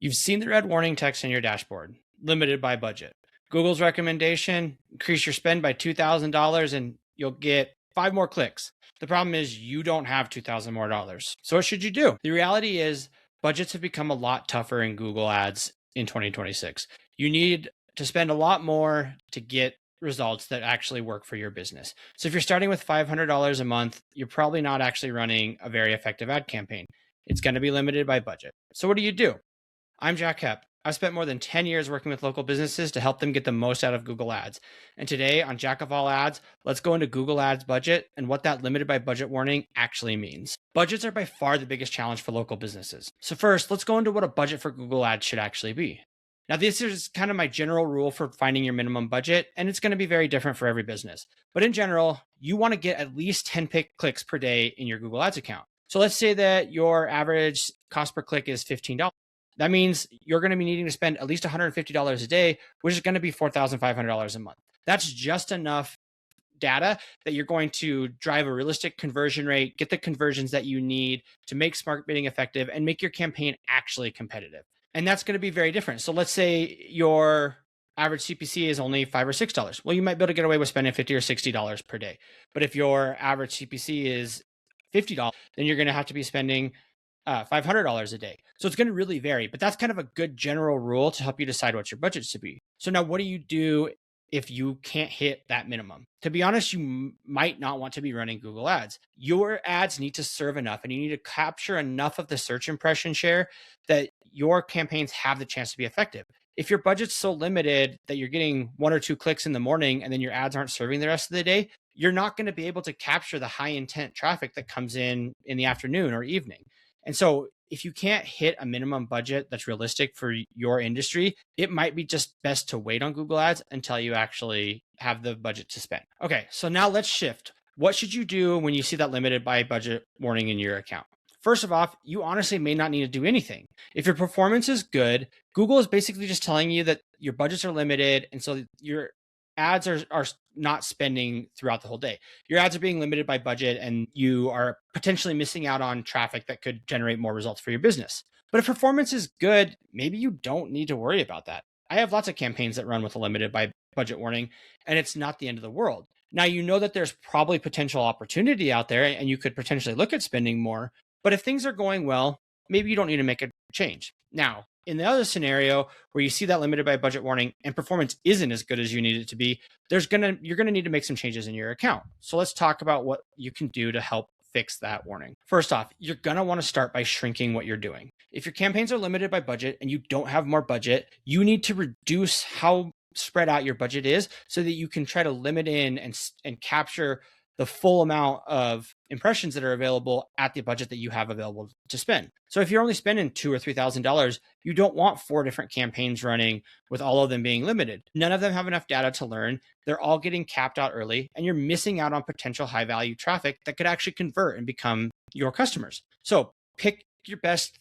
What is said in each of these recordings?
You've seen the red warning text in your dashboard, limited by budget. Google's recommendation, increase your spend by $2,000 and you'll get 5 more clicks. The problem is you don't have $2,000 more dollars. So what should you do? The reality is budgets have become a lot tougher in Google Ads in 2026. You need to spend a lot more to get results that actually work for your business. So if you're starting with $500 a month, you're probably not actually running a very effective ad campaign. It's going to be limited by budget. So what do? I'm Jack Hepp. I've spent more than 10 years working with local businesses to help them get the most out of Google Ads. And today on Jack of All Ads, let's go into Google Ads budget and what that limited by budget warning actually means. Budgets are by far the biggest challenge for local businesses. So first, let's go into what a budget for Google Ads should actually be. Now, this is kind of my general rule for finding your minimum budget, and it's going to be very different for every business. But in general, you want to get at least 10 clicks per day in your Google Ads account. So let's say that your average cost per click is $15. That means you're going to be needing to spend at least $150 a day, which is going to be $4,500 a month. That's just enough data that you're going to drive a realistic conversion rate, get the conversions that you need to make smart bidding effective, and make your campaign actually competitive. And that's going to be very different. So let's say your average CPC is only $5 or $6. Well, you might be able to get away with spending $50 or $60 per day. But if your average CPC is $50, then you're going to have to be spending $500 a day. So it's going to really vary, but that's kind of a good general rule to help you decide what your budget should be. So now what do you do if you can't hit that minimum? To be honest, you might not want to be running Google Ads. Your ads need to serve enough and you need to capture enough of the search impression share that your campaigns have the chance to be effective. If your budget's so limited that you're getting 1 or 2 clicks in the morning and then your ads aren't serving the rest of the day, you're not going to be able to capture the high intent traffic that comes in the afternoon or evening. And so if you can't hit a minimum budget that's realistic for your industry, it might be just best to wait on Google Ads until you actually have the budget to spend. Okay, so now let's shift. What should you do when you see that limited by budget warning in your account? First of all, you honestly may not need to do anything. If your performance is good, Google is basically just telling you that your budgets are limited, and so your ads are not spending throughout the whole day. Your ads are being limited by budget and you are potentially missing out on traffic that could generate more results for your business. But if performance is good, maybe you don't need to worry about that. I have lots of campaigns that run with a limited by budget warning, and it's not the end of the world. Now, you know that there's probably potential opportunity out there and you could potentially look at spending more, but if things are going well, maybe you don't need to make a change. Now, in the other scenario where you see that limited by budget warning and performance isn't as good as you need it to be, you're going to need to make some changes in your account. So let's talk about what you can do to help fix that warning. First off, you're going to want to start by shrinking what you're doing. If your campaigns are limited by budget and you don't have more budget, you need to reduce how spread out your budget is so that you can try to limit in and capture the full amount of impressions that are available at the budget that you have available to spend. So if you're only spending $2,000 or $3,000, you don't want 4 different campaigns running with all of them being limited. None of them have enough data to learn. They're all getting capped out early, and you're missing out on potential high value traffic that could actually convert and become your customers. So pick your best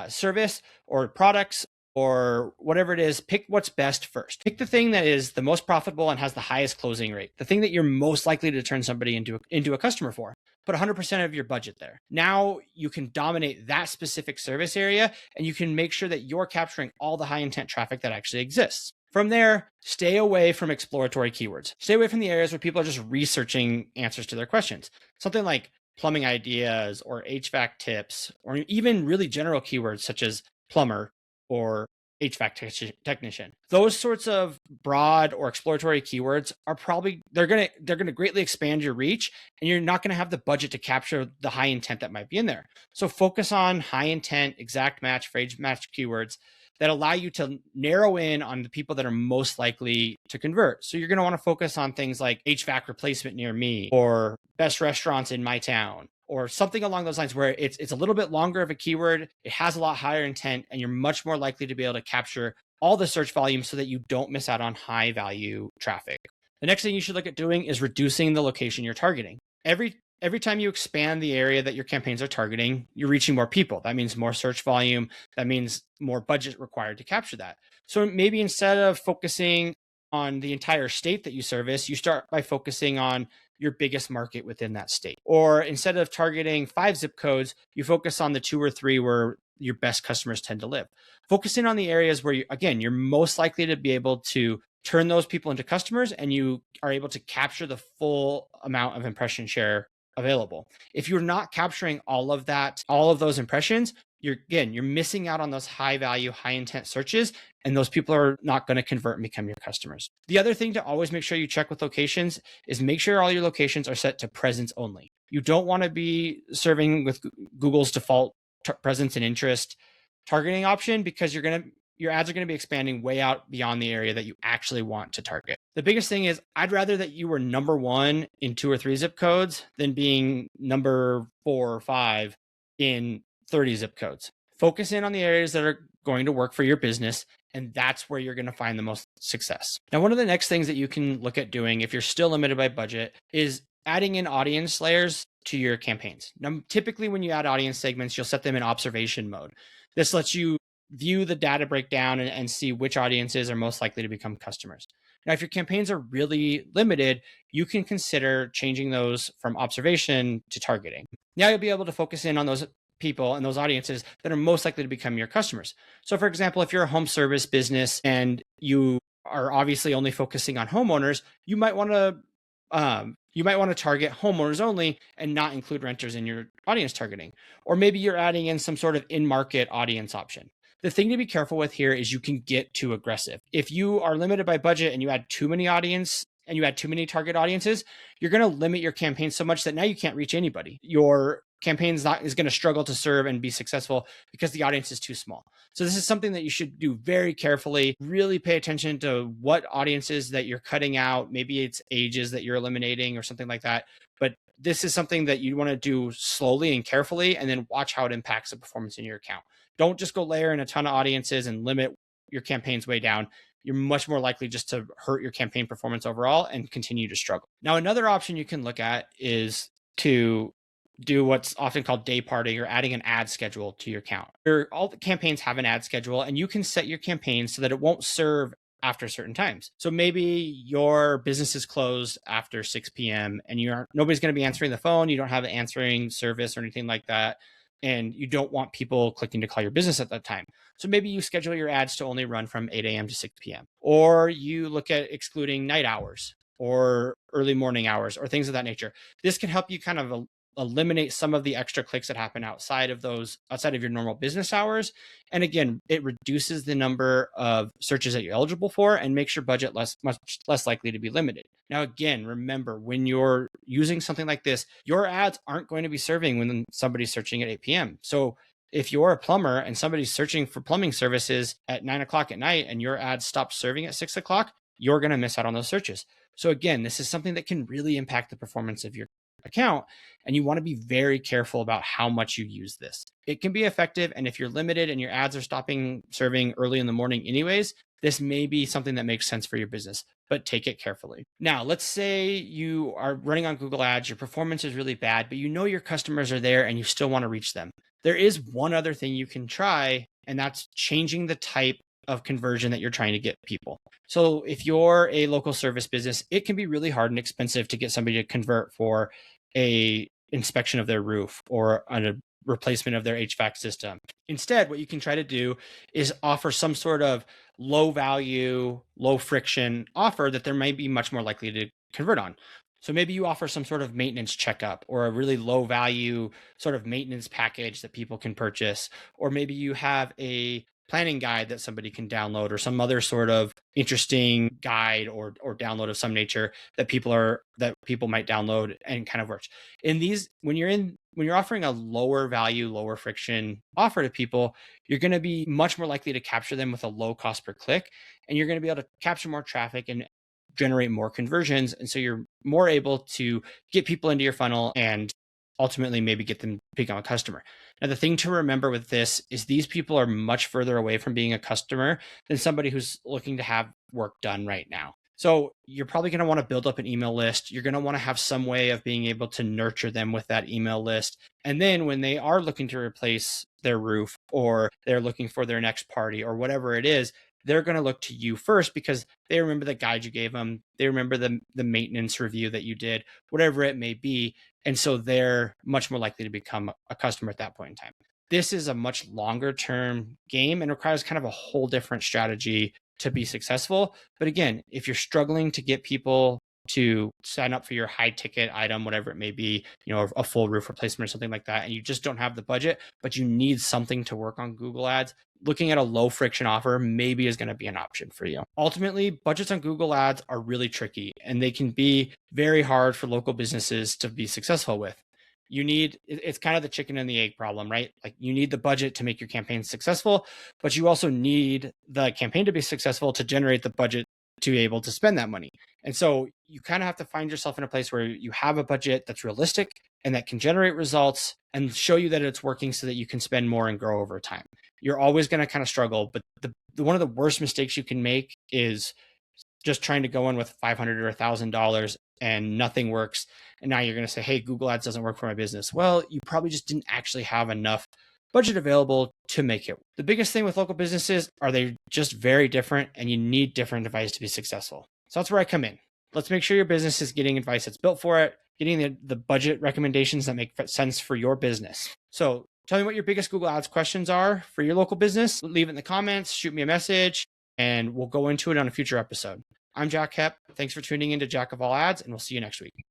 service or products or whatever it is, pick what's best first. Pick the thing that is the most profitable and has the highest closing rate, the thing that you're most likely to turn somebody into a customer for. Put 100% of your budget there. Now you can dominate that specific service area and you can make sure that you're capturing all the high intent traffic that actually exists. From there, stay away from exploratory keywords. Stay away from the areas where people are just researching answers to their questions. Something like plumbing ideas or HVAC tips, or even really general keywords such as plumber or HVAC technician. Those sorts of broad or exploratory keywords are probably, they're going to greatly expand your reach, and you're not going to have the budget to capture the high intent that might be in there. So focus on high intent, exact match, phrase match keywords that allow you to narrow in on the people that are most likely to convert. So you're going to want to focus on things like HVAC replacement near me, or best restaurants in my town, or something along those lines where it's a little bit longer of a keyword, it has a lot higher intent, and you're much more likely to be able to capture all the search volume so that you don't miss out on high value traffic. The next thing you should look at doing is reducing the location you're targeting. Every time you expand the area that your campaigns are targeting, you're reaching more people. That means more search volume. That means more budget required to capture that. So maybe instead of focusing on the entire state that you service, you start by focusing on your biggest market within that state. Or instead of targeting 5 zip codes, you focus on the 2 or 3 where your best customers tend to live. Focusing on the areas where you're most likely to be able to turn those people into customers, and you are able to capture the full amount of impression share available. If you're not capturing all of that, all of those impressions, you're missing out on those high value, high intent searches, and those people are not going to convert and become your customers. The other thing to always make sure you check with locations is make sure all your locations are set to presence only. You don't want to be serving with Google's default presence and interest targeting option, because your ads are going to be expanding way out beyond the area that you actually want to target. The biggest thing is I'd rather that you were number 1 in 2 or 3 zip codes than being number 4 or 5 in 30 zip codes. Focus in on the areas that are going to work for your business, and that's where you're going to find the most success. Now, one of the next things that you can look at doing if you're still limited by budget is adding in audience layers to your campaigns. Now, typically when you add audience segments, you'll set them in observation mode. This lets you view the data breakdown and see which audiences are most likely to become customers. Now, if your campaigns are really limited, you can consider changing those from observation to targeting. Now you'll be able to focus in on those people and those audiences that are most likely to become your customers. So for example, if you're a home service business and you are obviously only focusing on homeowners, you might want to target homeowners only and not include renters in your audience targeting. Or maybe you're adding in some sort of in-market audience option. The thing to be careful with here is you can get too aggressive. If you are limited by budget and you add too many audience and you add too many target audiences, you're going to limit your campaign so much that now you can't reach anybody. Your campaign is going to struggle to serve and be successful because the audience is too small. So this is something that you should do very carefully. Really pay attention to what audiences that you're cutting out. Maybe it's ages that you're eliminating or something like that. But this is something that you want to do slowly and carefully, and then watch how it impacts the performance in your account. Don't just go layer in a ton of audiences and limit your campaigns way down. You're much more likely just to hurt your campaign performance overall and continue to struggle. Now, another option you can look at is to do what's often called day parting, or adding an ad schedule to your account. All the campaigns have an ad schedule, and you can set your campaign so that it won't serve after certain times. So maybe your business is closed after 6 p.m. and nobody's going to be answering the phone. You don't have an answering service or anything like that, and you don't want people clicking to call your business at that time. So maybe you schedule your ads to only run from 8 a.m. to 6 p.m. Or you look at excluding night hours or early morning hours or things of that nature. This can help you kind of eliminate some of the extra clicks that happen outside of your normal business hours. And again, it reduces the number of searches that you're eligible for and makes your budget much less likely to be limited. Now, again, remember, when you're using something like this, your ads aren't going to be serving when somebody's searching at 8 p.m. So if you're a plumber and somebody's searching for plumbing services at 9 o'clock at night and your ad stops serving at 6 o'clock, you're going to miss out on those searches. So again, this is something that can really impact the performance of your account, and you want to be very careful about how much you use this. It can be effective, and if you're limited and your ads are stopping serving early in the morning anyways, this may be something that makes sense for your business, but take it carefully. Now, let's say you are running on Google Ads, your performance is really bad, but you know your customers are there and you still want to reach them. There is one other thing you can try, and that's changing the type of conversion that you're trying to get people. So if you're a local service business, it can be really hard and expensive to get somebody to convert for a inspection of their roof or on a replacement of their HVAC system. Instead, what you can try to do is offer some sort of low value, low friction offer that they might be much more likely to convert on. So maybe you offer some sort of maintenance checkup or a really low value sort of maintenance package that people can purchase. Or maybe you have a planning guide that somebody can download, or some other sort of interesting guide or download of some nature that people might download and kind of works. In these, when you're offering a lower value, lower friction offer to people, you're going to be much more likely to capture them with a low cost per click, and you're going to be able to capture more traffic and generate more conversions. And so you're more able to get people into your funnel and ultimately maybe get them to become a customer. Now, the thing to remember with this is these people are much further away from being a customer than somebody who's looking to have work done right now. So you're probably going to want to build up an email list. You're going to want to have some way of being able to nurture them with that email list. And then when they are looking to replace their roof, or they're looking for their next party, or whatever it is, they're going to look to you first because they remember the guide you gave them. They remember the maintenance review that you did, whatever it may be. And so they're much more likely to become a customer at that point in time. This is a much longer term game and requires kind of a whole different strategy to be successful. But again, if you're struggling to get people to sign up for your high ticket item, whatever it may be, a full roof replacement or something like that, and you just don't have the budget, but you need something to work on Google Ads, looking at a low friction offer maybe is going to be an option for you. Ultimately, budgets on Google Ads are really tricky and they can be very hard for local businesses to be successful with. It's kind of the chicken and the egg problem, right? Like you need the budget to make your campaign successful, but you also need the campaign to be successful to generate the budget to be able to spend that money. And so you kind of have to find yourself in a place where you have a budget that's realistic and that can generate results and show you that it's working so that you can spend more and grow over time. You're always going to kind of struggle, but one of the worst mistakes you can make is just trying to go in with $500 or $1,000 and nothing works. And now you're going to say, hey, Google Ads doesn't work for my business. Well, you probably just didn't actually have enough budget available to make it. The biggest thing with local businesses are they just very different and you need different advice to be successful. So that's where I come in. Let's make sure your business is getting advice that's built for it, getting the budget recommendations that make sense for your business. So tell me what your biggest Google Ads questions are for your local business. Leave it in the comments, shoot me a message, and we'll go into it on a future episode. I'm Jack Hepp. Thanks for tuning in to Jack of All Ads, and we'll see you next week.